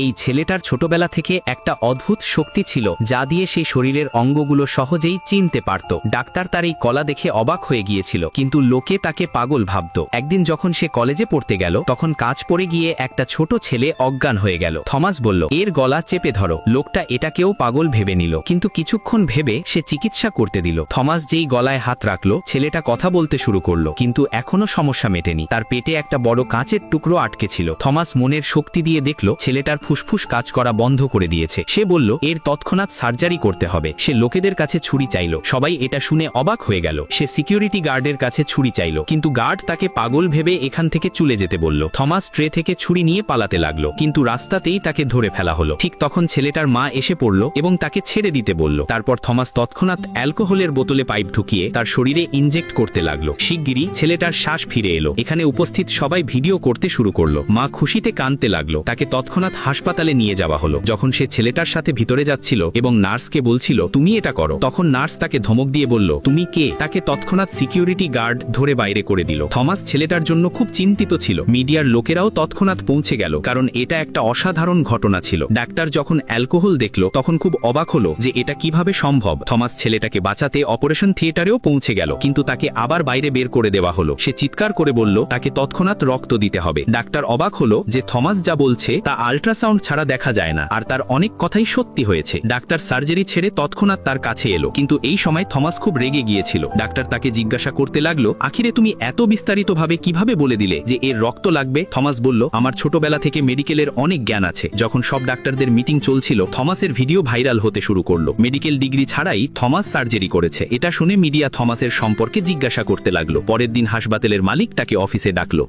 এই ছেলেটার ছোটবেলা থেকে একটা অদ্ভুত শক্তি ছিল যা দিয়ে সেই শরীরের অঙ্গগুলো সহজেই চিনতে পারত। ডাক্তার তার এই কলা দেখে অবাক হয়ে গিয়েছিল, কিন্তু লোকে তাকে পাগল ভাবত। একদিন যখন সে কলেজে পড়তে গেল তখন কাজ পড়ে গিয়ে একটা ছোট ছেলে অজ্ঞান হয়ে গেল। থমাস বলল, এর গলা চেপে ধরো। লোকটা এটাকেও পাগল ভেবে নিল, কিন্তু কিছুক্ষণ ভেবে সে চিকিৎসা করতে দিল। থমাস যেই গলায় হাত রাখলো, ছেলেটা কথা বলতে শুরু করলো, কিন্তু এখনো সমস্যা মেটেনি। তার পেটে একটা বড় কাঁচের টুকরো আটকে ছিল। থমাস মনের শক্তি দিয়ে দেখল ছেলেটার ফুসফুস কাজ করা বন্ধ করে দিয়েছে। সে বলল, এর তৎক্ষণাৎ সার্জারি করতে হবে। সে লোকেদের কাছে ছুরি চাইল। সবাই এটা শুনে অবাক হয়ে গেল। সে সিকিউরিটি গার্ডের কাছে ছুরি চাইল, কিন্তু গার্ড তাকে পাগল ভেবে এখান থেকে চলে যেতে বলল। থমাস ট্রে থেকে ছুরি নিয়ে পালাতে লাগলো, কিন্তু রাস্তাতেই তাকে ধরে ফেলা হলো। ঠিক তখন ছেলেটার মা এসে পড়ল এবং তাকে ছেড়ে দিতে বলল। তারপর থমাস তৎক্ষণাৎ অ্যালকোহলের বোতলে পাইপ ঢুকিয়ে তার শরীরে ইনজেক্ট করতে লাগলো। শিগগিরই ছেলেটার শ্বাস ফিরে এলো। এখানে উপস্থিত সবাই ভিডিও করতে শুরু করলো। মা খুশিতে কাঁদতে লাগলো। তাকে তৎক্ষণাৎ হাসপাতালে নিয়ে যাওয়া হলো। যখন সে ছেলেটার সাথে ভিতরে যাচ্ছিল এবং নার্সকে বলছিল তুমি এটা করো, তখন নার্স তাকে ধমক দিয়ে বলল, তুমি কে? তাকে তৎক্ষণাৎ সিকিউরিটি গার্ড ধরে বাইরে করে দিল। থমাস ছেলেটার জন্য খুব চিন্তিত ছিল। মিডিয়ার লোকেরাও তৎক্ষণাৎ পৌঁছে গেল, কারণ এটা একটা অসাধারণ ঘটনা ছিল। ডাক্তার যখন অ্যালকোহল দেখলো তখন খুব অবাক হলো যে এটা কিভাবে সম্ভব। থমাস ছেলেটাকে বাঁচাতে অপারেশন থিয়েটারেও পৌঁছে গেল, কিন্তু তাকে আবার বাইরে বের করে দেওয়া হলো। সে চিৎকার করে বলল তাকে তৎক্ষণাৎ রক্ত দিতে হবে। ডাক্তার অবাক হলো যে থমাস যা বলছে তা আল্ট্রাসাউন্ড ছাড়া দেখা যায় না, আর তার অনেক কথাই সত্যি হয়েছে। ডাক্তার সার্জারি ছেড়ে তৎক্ষণাৎ তার কাছে এলো, কিন্তু এই সময় থমাস খুব রেগে গিয়েছিল। ডাক্তার তাকে জিজ্ঞাসা করতে লাগলো, আখিরে তুমি এত বিস্তারিতভাবে কিভাবে বলে দিলে যে এর রক্ত লাগবে? থমাস বলল, আমার ছোটবেলা থেকে মেডিকেলের অনেক জ্ঞান আছে। যখন সব ডাক্তারদের মিটিং চলছিল, থমাসের ভিডিও ভাইরাল হতে শুরু করলো। মেডিকেল ডিগ্রি ছাড়াই থমাস সার্জারি করেছে। এটা শুনে মিডিয়া থমাসের সম্পর্কে জিজ্ঞাসা করতে লাগলো। পরের দিন হাসপাতালের মালিক তাকে অফিসে ডাকলো।